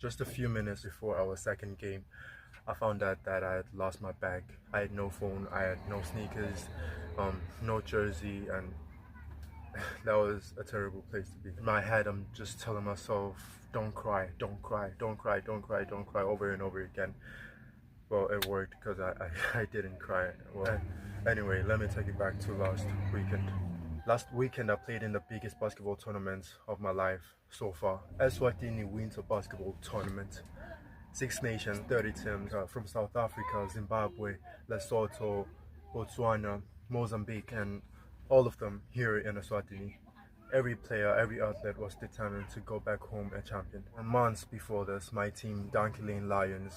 Just a few minutes before our second game, I found out that I had lost my bag. I had no phone, I had no sneakers, no jersey, and that was a terrible place to be. In my head, I'm just telling myself, don't cry, don't cry, don't cry, don't cry, don't cry, over and over again. Well, it worked because I didn't cry. Well, anyway, let me take it back to last weekend. Last weekend, I played in the biggest basketball tournament of my life so far. Eswatini Winter Basketball Tournament. Six nations, 30 teams from South Africa, Zimbabwe, Lesotho, Botswana, Mozambique, and all of them here in Eswatini. Every player, every athlete was determined to go back home a champion. For months before this, my team, Donkey Lane Lions,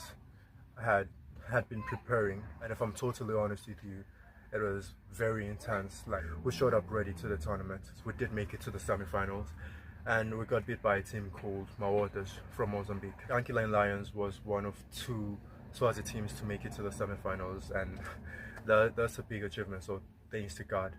had had been preparing, and if I'm totally honest with you, it was very intense. Like, we showed up ready to the tournament. We did make it to the semi-finals, and we got beat by a team called Mawotas from Mozambique. Donkey Lane Lions was one of two Swazi teams to make it to the semi-finals, and that's a big achievement, so thanks to God.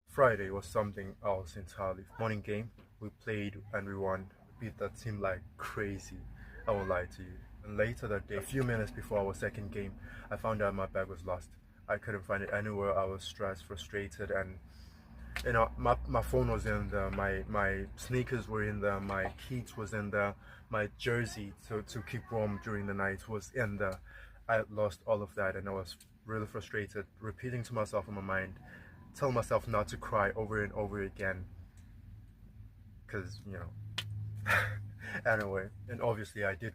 Friday was something else entirely. Morning game, we played and we won. We beat that team like crazy, I won't lie to you. And later that day, a few minutes before our second game, I found out my bag was lost. I couldn't find it anywhere. I was stressed, frustrated, and my phone was in there, my sneakers were in there, my keys was in there, my jersey to keep warm during the night was in there. I lost all of that, and I was really frustrated, repeating to myself in my mind, tell myself not to cry over and over again, because anyway. And obviously I did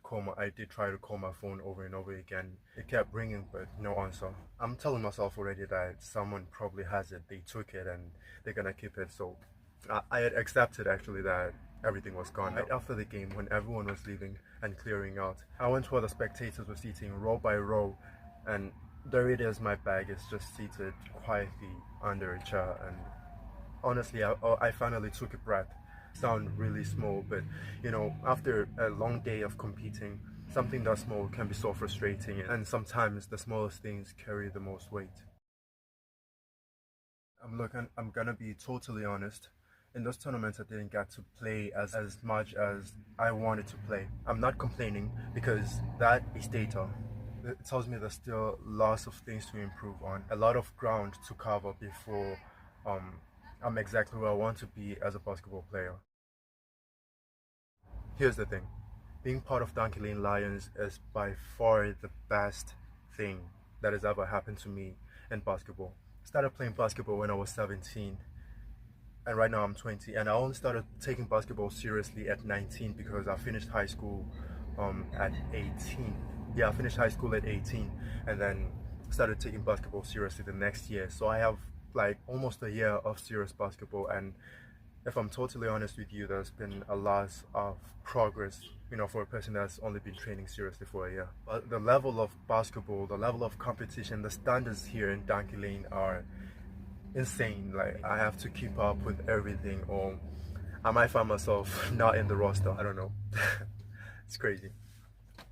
try to call my phone over and over again. It kept ringing but no answer. I'm telling myself already that someone probably has it, they took it and they're gonna keep it. So I had accepted actually that everything was gone. Right after the game, when everyone was leaving and clearing out, I went where the spectators were sitting row by row, and there it is, my bag is just seated quietly under a chair. And honestly, I finally took a breath. Sound really small, but after a long day of competing, something that small can be so frustrating, and sometimes the smallest things carry the most weight. I'm gonna be totally honest. In those tournaments, I didn't get to play as much as I wanted to play. I'm not complaining because that is data. It tells me there's still lots of things to improve on, a lot of ground to cover before um, I'm exactly where I want to be as a basketball player. Here's the thing, being part of Donkey Lane Lions is by far the best thing that has ever happened to me in basketball. I started playing basketball when I was 17, and right now I'm 20, and I only started taking basketball seriously at 19 because I finished high school at 18. Yeah, I finished high school at 18 and then started taking basketball seriously the next year. So I have like almost a year of serious basketball, and if I'm totally honest with you, there's been a lot of progress, for a person that's only been training seriously for a year. But the level of basketball, the level of competition, the standards here in Donkey Lane are insane. Like, I have to keep up with everything, or I might find myself not in the roster. I don't know. It's crazy.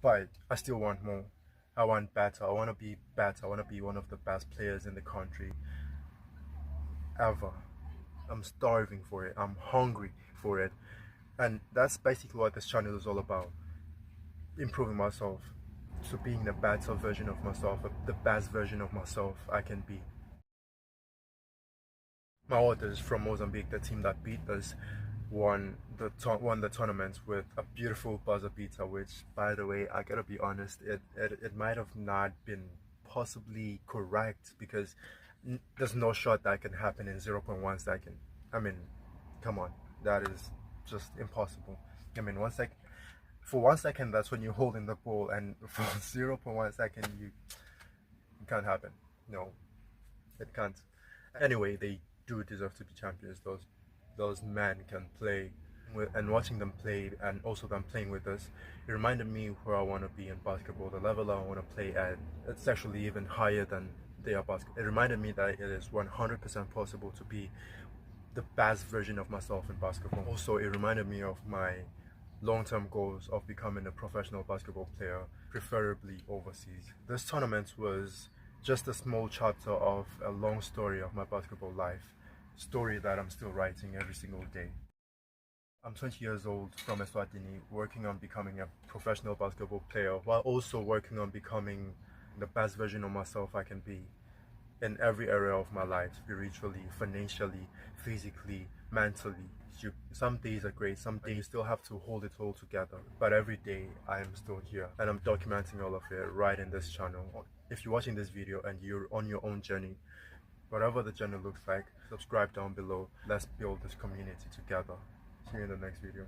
But I still want more. I want better. I want to be better. I want to be one of the best players in the country ever. I'm starving for it. I'm hungry for it. And that's basically what this channel is all about. Improving myself to being the better version of myself, the best version of myself I can be. My orders from Mozambique, the team that beat us, won the tournament with a beautiful buzzer beater, which, by the way, I gotta be honest, it might have not been possibly correct because there's no shot that can happen in zero point 0.1 second. I mean, come on, that is just impossible. I mean, for 1 second, that's when you're holding the ball, and for zero point 0.1 second, it can't happen. No, it can't. Anyway, they do deserve to be champions. Those men can play, and watching them play, and also them playing with us, it reminded me where I want to be in basketball, the level I want to play at. It's actually even higher than their basketball. It reminded me that it is 100% possible to be the best version of myself in basketball. Also, it reminded me of my long-term goals of becoming a professional basketball player, preferably overseas. This tournament was just a small chapter of a long story of my basketball life, story that I'm still writing every single day. I'm 20 years old from Eswatini, working on becoming a professional basketball player while also working on becoming the best version of myself I can be in every area of my life, spiritually, financially, physically, mentally. Some days are great, some days you still have to hold it all together. But every day I am still here and I'm documenting all of it right in this channel. If you're watching this video and you're on your own journey, whatever the journey looks like, subscribe down below. Let's build this community together. See you in the next video.